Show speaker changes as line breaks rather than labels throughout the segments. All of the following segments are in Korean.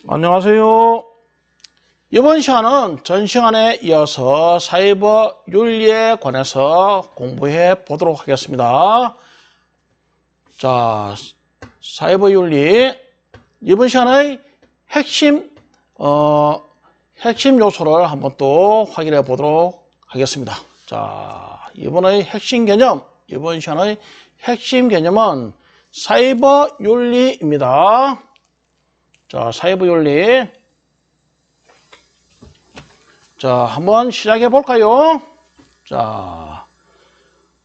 안녕하세요. 이번 시간은 전 시간에 이어서 사이버 윤리에 관해서 공부해 보도록 하겠습니다. 자, 사이버 윤리. 이번 시간의 핵심 요소를 한번 또 확인해 보도록 하겠습니다. 자, 이번 시간의 핵심 개념은 사이버 윤리입니다. 자, 사이버 윤리. 자, 한번 시작해 볼까요? 자,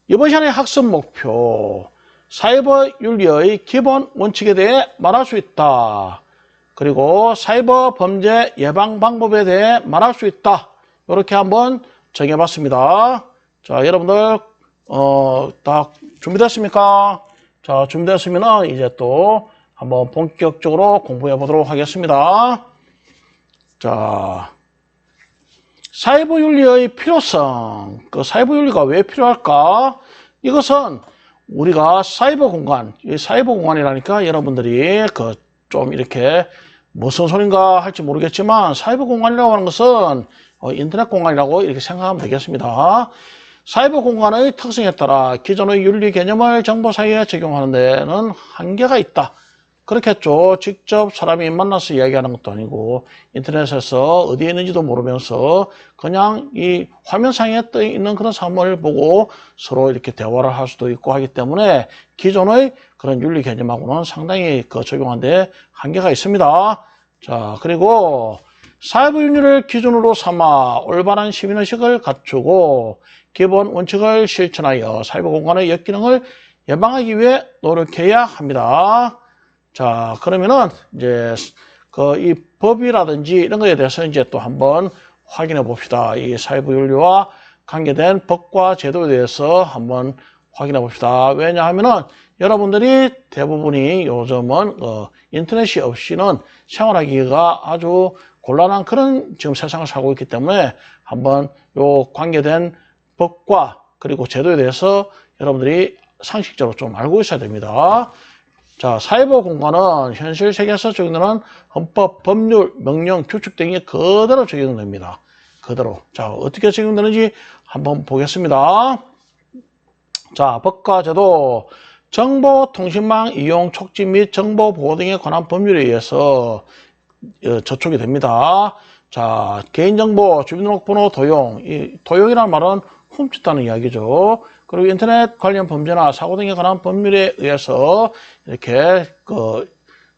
이번 시간의 학습 목표. 사이버 윤리의 기본 원칙에 대해 말할 수 있다. 그리고 사이버 범죄 예방 방법에 대해 말할 수 있다. 이렇게 한번 정해 봤습니다. 자, 여러분들, 다 준비됐습니까? 자, 준비됐으면 이제 또 한번 본격적으로 공부해 보도록 하겠습니다. 자, 사이버 윤리의 필요성. 그 사이버 윤리가 왜 필요할까? 이것은 우리가 사이버 공간이라니까 여러분들이 좀 이렇게 무슨 소린가 할지 모르겠지만 사이버 공간이라고 하는 것은 인터넷 공간이라고 이렇게 생각하면 되겠습니다. 사이버 공간의 특성에 따라 기존의 윤리 개념을 정보 사이에 적용하는 데는 한계가 있다. 그렇겠죠. 직접 사람이 만나서 이야기하는 것도 아니고 인터넷에서 어디에 있는지도 모르면서 그냥 이 화면상에 떠 있는 그런 사물을 보고 서로 이렇게 대화를 할 수도 있고 하기 때문에 기존의 그런 윤리 개념하고는 상당히 적용하는데 한계가 있습니다. 자, 그리고 사이버 윤리를 기준으로 삼아 올바른 시민의식을 갖추고 기본 원칙을 실천하여 사이버 공간의 역기능을 예방하기 위해 노력해야 합니다. 자, 그러면은 이제 이 법이라든지 이런 거에 대해서 이제 또 한번 확인해 봅시다. 이 사이버 윤리와 관계된 법과 제도에 대해서 한번 확인해 봅시다. 왜냐하면은 여러분들이 대부분이 요즘은 인터넷이 없이는 생활하기가 아주 곤란한 그런 지금 세상을 살고 있기 때문에 한번 요 관계된 법과 그리고 제도에 대해서 여러분들이 상식적으로 좀 알고 있어야 됩니다. 자, 사이버 공간은 현실 세계에서 적용되는 헌법, 법률, 명령, 규칙 등이 그대로 적용됩니다. 그대로. 자, 어떻게 적용되는지 한번 보겠습니다. 자, 법과 제도. 정보통신망 이용 촉진 및 정보 보호 등에 관한 법률에 의해서 저촉이 됩니다. 자, 개인정보, 주민등록번호 도용. 이 도용이라는 말은 훔쳤다는 이야기죠. 그리고 인터넷 관련 범죄나 사고 등에 관한 법률에 의해서 이렇게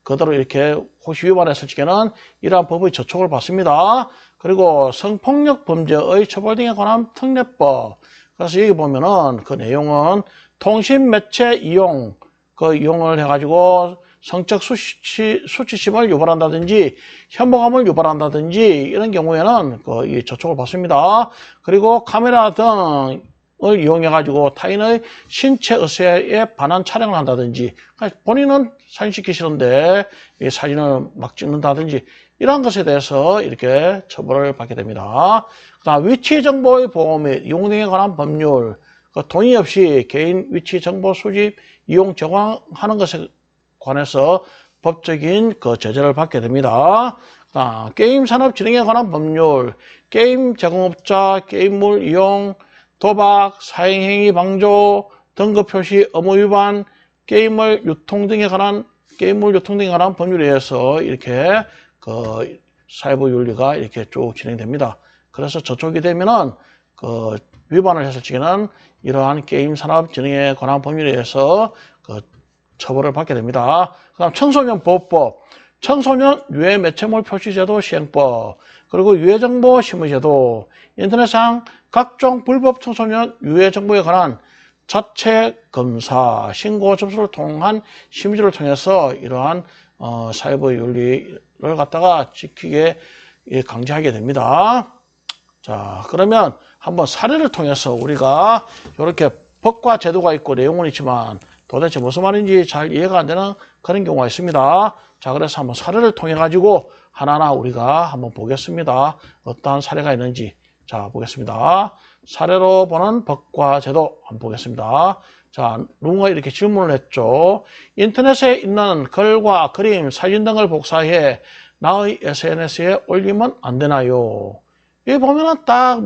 그대로 이렇게 혹시 위반했을 적에는 이러한 법의 저촉을 받습니다. 그리고 성폭력 범죄의 처벌 등에 관한 특례법. 그래서 여기 보면은 그 내용은 통신 매체 이용, 이용을 해가지고 성적 수치심을 유발한다든지 혐오감을 유발한다든지 이런 경우에는 이 저촉을 받습니다. 그리고 카메라 등을 이용해가지고 타인의 신체 의사에 반한 촬영을 한다든지 본인은 사진 찍기 싫은데 이 사진을 막 찍는다든지 이러한 것에 대해서 이렇게 처벌을 받게 됩니다. 그다음 위치 정보의 보호 및 이용 등에 관한 법률, 동의 없이 개인 위치 정보 수집, 이용, 제공하는 것에 관해서 법적인 제재를 받게 됩니다. 게임 산업 진흥에 관한 법률, 게임 제공업자, 게임물 이용, 도박, 사행행위 방조, 등급 표시 의무 위반, 게임물 유통 등에 관한 법률에 의해서 이렇게 사이버 윤리가 이렇게 쭉 진행됩니다. 그래서 저촉이 되면은 위반을 했을 적에는 이러한 게임 산업 진흥에 관한 법률에 의해서 처벌을 받게 됩니다. 그다음 청소년 보호법, 청소년 유해 매체물 표시제도 시행법, 그리고 유해정보 심의제도, 인터넷상 각종 불법 청소년 유해 정보에 관한 자체 검사, 신고 접수를 통한 심의제를 통해서 이러한 사이버 윤리를 갖다가 지키게 강제하게 됩니다. 자, 그러면 한번 사례를 통해서 우리가 이렇게 법과 제도가 있고 내용은 있지만 도대체 무슨 말인지 잘 이해가 안 되는 그런 경우가 있습니다. 자, 그래서 한번 사례를 통해 가지고 하나하나 우리가 한번 보겠습니다. 어떠한 사례가 있는지. 자, 보겠습니다. 사례로 보는 법과 제도 한번 보겠습니다. 자, 누군가 이렇게 질문을 했죠. 인터넷에 있는 글과 그림, 사진 등을 복사해 나의 SNS에 올리면 안 되나요? 여기 보면은 딱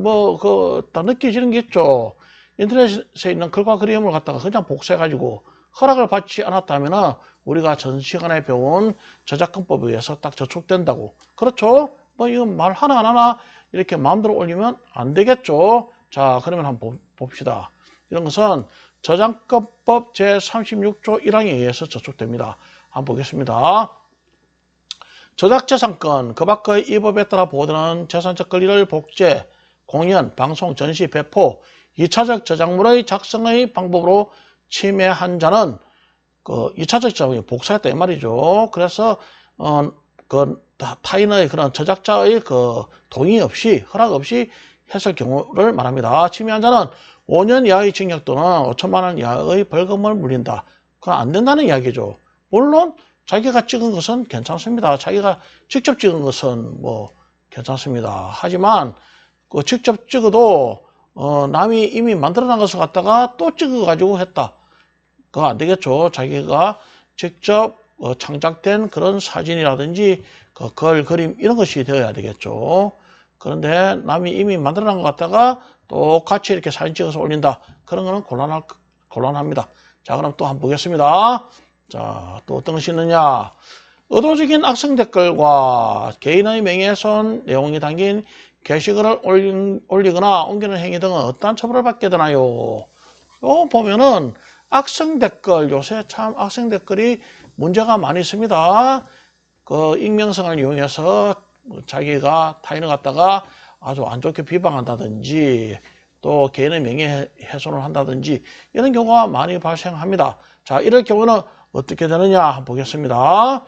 딱 느껴지는 게 있죠. 인터넷에 있는 글과 그림을 갖다가 그냥 복사해가지고 허락을 받지 않았다면은 우리가 전 시간에 배운 저작권법에 의해서 딱 저촉된다고. 그렇죠? 이건 말 하나 이렇게 마음대로 올리면 안 되겠죠? 자, 그러면 한번 봅시다. 이런 것은 저작권법 제36조 1항에 의해서 저촉됩니다. 한번 보겠습니다. 저작재산권, 그 밖의 이 법에 따라 보호되는 재산적 권리를 복제, 공연, 방송, 전시, 배포, 2차적 저작물의 작성의 방법으로 침해한 자는 2차적 저작물이 복사했다 이 말이죠. 그래서 타인의 그런 저작자의 동의 없이 허락 없이 했을 경우를 말합니다. 침해한 자는 5년 이하의 징역 또는 5천만 원 이하의 벌금을 물린다. 그건 안 된다는 이야기죠. 물론 자기가 찍은 것은 괜찮습니다. 자기가 직접 찍은 것은 괜찮습니다. 하지만 직접 찍어도 남이 이미 만들어놓은 것을 갖다가 또 찍어가지고 했다. 그거 안 되겠죠. 자기가 직접 창작된 그런 사진이라든지 글, 그림 이런 것이 되어야 되겠죠. 그런데 남이 이미 만들어놓은 것 갖다가 똑같이 이렇게 사진 찍어서 올린다. 그런 거는 곤란합니다. 자, 그럼 또 한번 보겠습니다. 자, 또 어떤 것이 있느냐. 의도적인 악성 댓글과 개인의 명예훼손 내용이 담긴 게시글을 올리거나 옮기는 행위 등은 어떠한 처벌을 받게 되나요? 보면은 악성 댓글, 요새 참 악성 댓글이 문제가 많이 있습니다. 익명성을 이용해서 자기가 타인을 갖다가 아주 안 좋게 비방한다든지 또 개인의 명예훼손을 한다든지 이런 경우가 많이 발생합니다. 자, 이럴 경우는 어떻게 되느냐 한번 보겠습니다.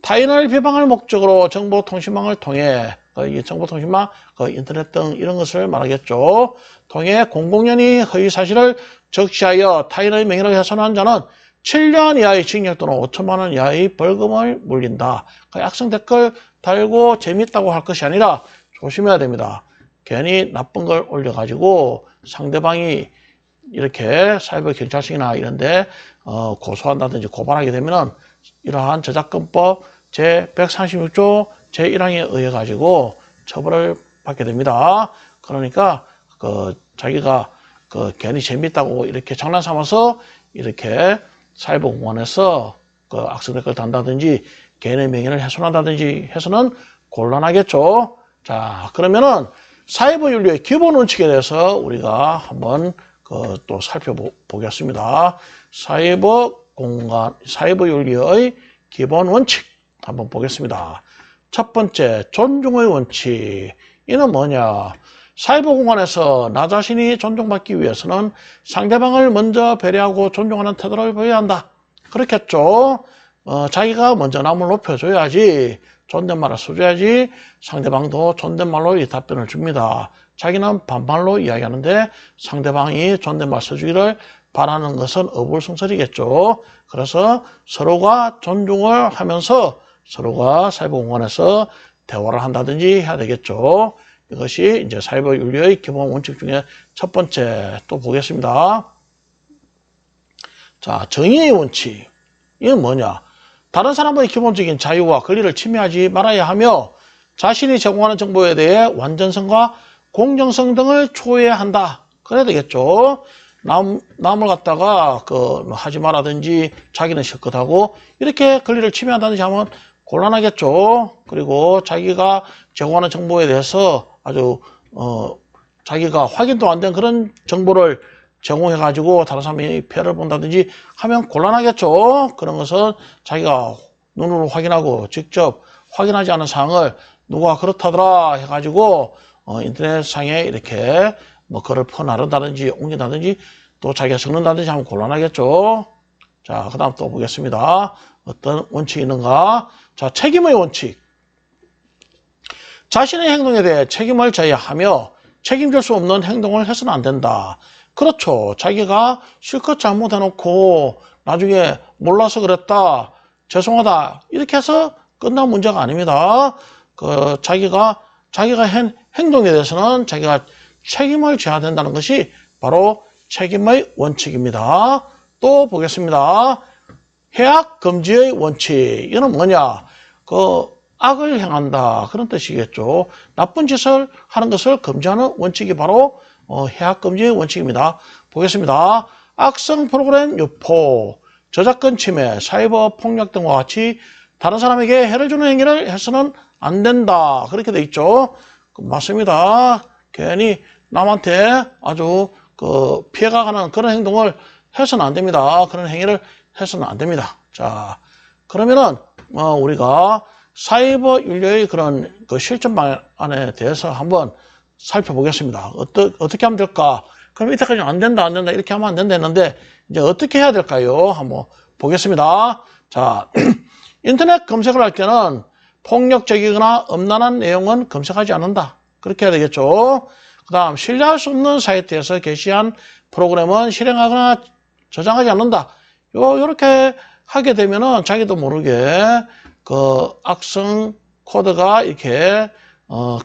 타인을 비방할 목적으로 정보통신망을 통해 정보통신망, 인터넷 등 이런 것을 말하겠죠. 통해 공공연히 허위 사실을 적시하여 타인의 명예를 훼손한 자는 7년 이하의 징역 또는 5천만 원 이하의 벌금을 물린다. 악성 댓글 달고 재밌다고 할 것이 아니라 조심해야 됩니다. 괜히 나쁜 걸 올려가지고 상대방이 이렇게 사이버 경찰청이나 이런데 고소한다든지 고발하게 되면은 이러한 저작권법 제136조 제1항에 의해 가지고 처벌을 받게 됩니다. 그러니까 자기가 괜히 재밌다고 이렇게 장난삼아서 이렇게 사이버 공간에서 악성 댓글 단다든지 개인의 명예를 훼손한다든지 해서는 곤란하겠죠. 자, 그러면은 사이버 윤리의 기본 원칙에 대해서 우리가 한번 또 살펴보겠습니다. 사이버 윤리의 기본 원칙 한번 보겠습니다. 첫 번째, 존중의 원칙. 이는 뭐냐? 사이버 공간에서 나 자신이 존중받기 위해서는 상대방을 먼저 배려하고 존중하는 태도를 보여야 한다. 그렇겠죠? 자기가 먼저 남을 높여줘야지, 존댓말을 써줘야지 상대방도 존댓말로 이 답변을 줍니다. 자기는 반말로 이야기하는데 상대방이 존댓말 써주기를 바라는 것은 어불성설이겠죠. 그래서 서로가 존중을 하면서 서로가 사이버 공간에서 대화를 한다든지 해야 되겠죠. 이것이 이제 사이버 윤리의 기본 원칙 중에 첫 번째. 또 보겠습니다. 자, 정의의 원칙. 이건 뭐냐? 다른 사람의 기본적인 자유와 권리를 침해하지 말아야 하며 자신이 제공하는 정보에 대해 완전성과 공정성 등을 초회해야 한다. 그래야 되겠죠. 남을 갖다가 하지 마라든지 자기는 실컷 하고 이렇게 권리를 침해한다든지 하면 곤란하겠죠. 그리고 자기가 제공하는 정보에 대해서 아주 자기가 확인도 안 된 그런 정보를 제공해가지고 다른 사람이 폐를 본다든지 하면 곤란하겠죠. 그런 것은 자기가 눈으로 확인하고 직접 확인하지 않은 사항을 누가 그렇다더라 해가지고 인터넷상에 이렇게 글을 퍼나른다든지 옮긴다든지 또 자기가 적는다든지 하면 곤란하겠죠. 자, 그 다음 또 보겠습니다. 어떤 원칙이 있는가? 자, 책임의 원칙. 자신의 행동에 대해 책임을 져야 하며 책임질 수 없는 행동을 해서는 안 된다. 그렇죠. 자기가 실컷 잘못해놓고 나중에 몰라서 그랬다. 죄송하다. 이렇게 해서 끝난 문제가 아닙니다. 자기가 한 행동에 대해서는 자기가 책임을 져야 된다는 것이 바로 책임의 원칙입니다. 또 보겠습니다. 해악 금지의 원칙. 이는 뭐냐? 악을 행한다. 그런 뜻이겠죠. 나쁜 짓을 하는 것을 금지하는 원칙이 바로 해악금지 원칙입니다. 보겠습니다. 악성 프로그램 유포, 저작권 침해, 사이버 폭력 등과 같이 다른 사람에게 해를 주는 행위를 해서는 안 된다. 그렇게 돼 있죠. 맞습니다. 괜히 남한테 아주 피해가 가는 그런 행동을 해서는 안 됩니다. 그런 행위를 해서는 안 됩니다. 자, 그러면은 우리가 사이버 윤리의 그런 실천 방안에 대해서 한번 살펴보겠습니다. 어떻게 하면 될까? 그럼 이때까지 안 된다 이렇게 하면 안 된다 했는데 이제 어떻게 해야 될까요? 한번 보겠습니다. 자, 인터넷 검색을 할 때는 폭력적이거나 엄란한 내용은 검색하지 않는다. 그렇게 해야 되겠죠. 그 다음 신뢰할 수 없는 사이트에서 게시한 프로그램은 실행하거나 저장하지 않는다. 요렇게 하게 되면은 자기도 모르게 악성 코드가 이렇게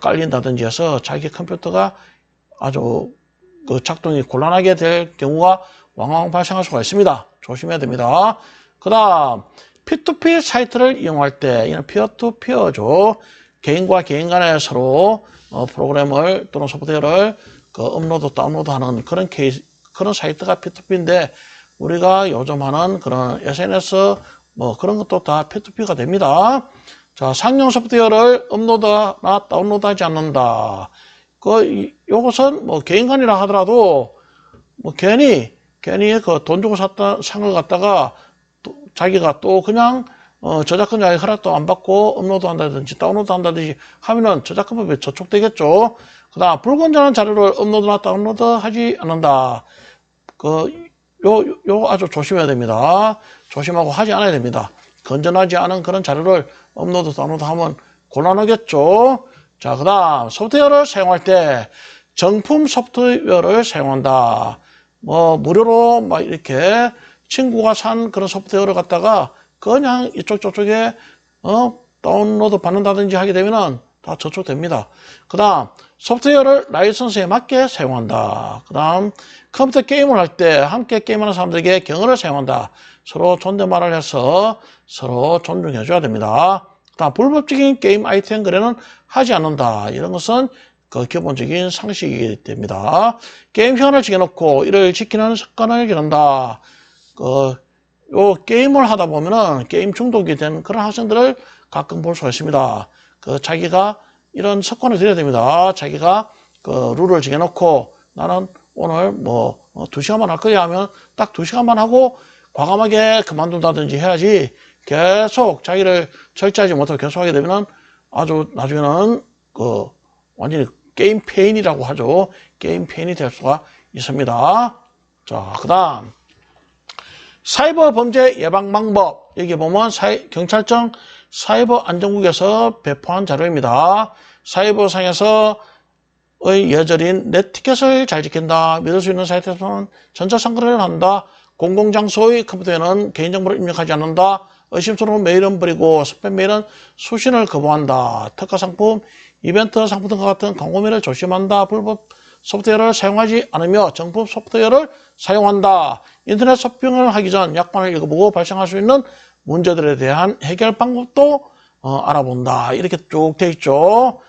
깔린다든지 해서 자기 컴퓨터가 아주 작동이 곤란하게 될 경우가 왕왕 발생할 수가 있습니다. 조심해야 됩니다. 그 다음 P2P 사이트를 이용할 때 이는 피어투피어죠. 개인과 개인 간에 서로 프로그램을 또는 소프트웨어를 업로드 다운로드하는 그런 사이트가 P2P인데 우리가 요즘 하는 그런 SNS 그런 것도 다 P2P가 됩니다. 자, 상용 소프트웨어를 업로드나 다운로드하지 않는다. 요것은 개인 간이라 하더라도 괜히 돈 주고 산 걸 갖다가 자기가 또 그냥 저작권자의 허락도 안 받고 업로드 한다든지 다운로드 한다든지 하면은 저작권법에 저촉되겠죠. 그 다음 불건전한 자료를 업로드나 다운로드 하지 않는다. 요 아주 조심해야 됩니다. 조심하고 하지 않아야 됩니다. 건전하지 않은 그런 자료를 업로드 다운로드 하면 곤란하겠죠. 자, 그 다음 소프트웨어를 사용할 때 정품 소프트웨어를 사용한다. 무료로 이렇게 친구가 산 그런 소프트웨어를 갖다가 그냥 저쪽에 다운로드 받는다든지 하게 되면은 다 저촉됩니다. 그 다음 소프트웨어를 라이선스에 맞게 사용한다. 그 다음 컴퓨터 게임을 할 때 함께 게임하는 사람들에게 경어를 사용한다. 서로 존댓말을 해서 서로 존중해 줘야 됩니다. 그 다음 불법적인 게임 아이템 거래는 하지 않는다. 이런 것은 기본적인 상식이 됩니다. 게임 시간을 정해놓고 이를 지키는 습관을 기른다. 게임을 하다 보면은 게임 중독이 된 그런 학생들을 가끔 볼 수가 있습니다. 자기가 이런 습관을 들여야 됩니다. 자기가 룰을 정해놓고 나는 오늘 2시간만 할 거야 하면 딱 2시간만 하고 과감하게 그만둔다든지 해야지 계속 자기를 절제하지 못하고 계속 하게 되면은 아주 나중에는 완전히 게임 페인이라고 하죠. 게임 페인이 될 수가 있습니다. 자, 그 다음 사이버 범죄 예방 방법. 여기 보면 경찰청 사이버 안전국에서 배포한 자료입니다. 사이버상에서의 예절인 넷티켓을 잘 지킨다. 믿을 수 있는 사이트에서는 전자상거래를 한다. 공공장소의 컴퓨터에는 개인정보를 입력하지 않는다. 의심스러운 메일은 버리고 스팸 메일은 수신을 거부한다. 특가상품, 이벤트 상품 등과 같은 광고메일을 조심한다. 불법 소프트웨어를 사용하지 않으며 정품 소프트웨어를 사용한다. 인터넷 쇼핑을 하기 전 약관을 읽어보고 발생할 수 있는 문제들에 대한 해결 방법도 알아본다. 이렇게 쭉 돼 있죠.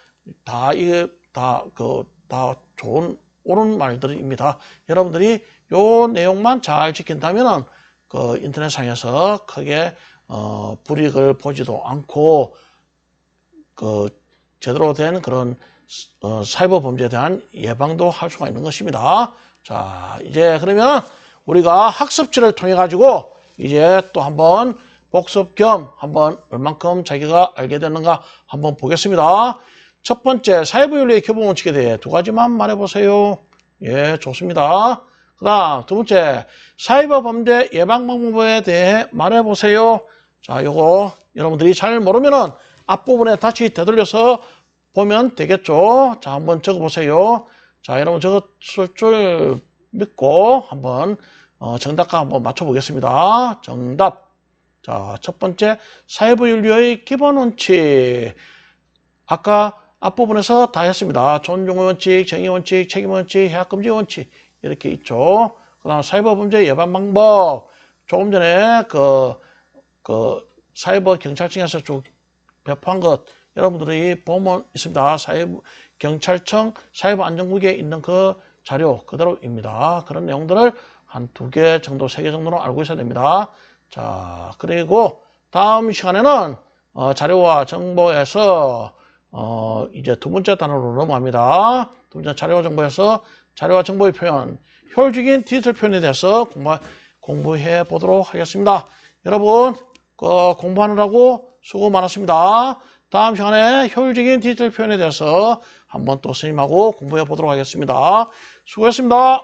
이게 다 좋은 옳은 말들입니다. 여러분들이 요 내용만 잘 지킨다면은 인터넷상에서 크게 불이익을 보지도 않고 제대로 된 그런 사이버 범죄에 대한 예방도 할 수가 있는 것입니다. 자, 이제 그러면 우리가 학습지를 통해 가지고 이제 또 한번 복습 겸 한번 얼만큼 자기가 알게 되는가 한번 보겠습니다. 첫 번째, 사이버 윤리의 기본 원칙에 대해 2가지만 말해보세요. 예, 좋습니다. 그 다음, 두 번째, 사이버 범죄 예방 방법에 대해 말해보세요. 자, 요거 여러분들이 잘 모르면은 앞부분에 다시 되돌려서 보면 되겠죠. 자, 한번 적어보세요. 자, 여러분 적었을 줄 믿고 한번 정답과 한번 맞춰보겠습니다. 정답. 자, 첫 번째, 사이버 윤리의 기본 원칙. 아까 앞부분에서 다 했습니다. 존중의 원칙, 정의 원칙, 책임 원칙, 해악금지 원칙 이렇게 있죠. 그 다음 사이버 범죄 예방 방법. 조금 전에 사이버 경찰청에서 쭉 배포한 것 여러분들이 보면 있습니다. 경찰청 사회부안전국에 있는 그 자료 그대로입니다. 그런 내용들을 한 2개 정도, 3개 정도는 알고 있어야 됩니다. 자, 그리고 다음 시간에는 자료와 정보에서 이제 2번째 단어로 넘어갑니다. 2번째 자료와 정보에서 자료와 정보의 표현, 효율적인 디지털 표현에 대해서 공부해 보도록 하겠습니다. 여러분, 공부하느라고 수고 많았습니다. 다음 시간에 효율적인 디지털 표현에 대해서 한번 또 선생님하고 공부해 보도록 하겠습니다. 수고했습니다.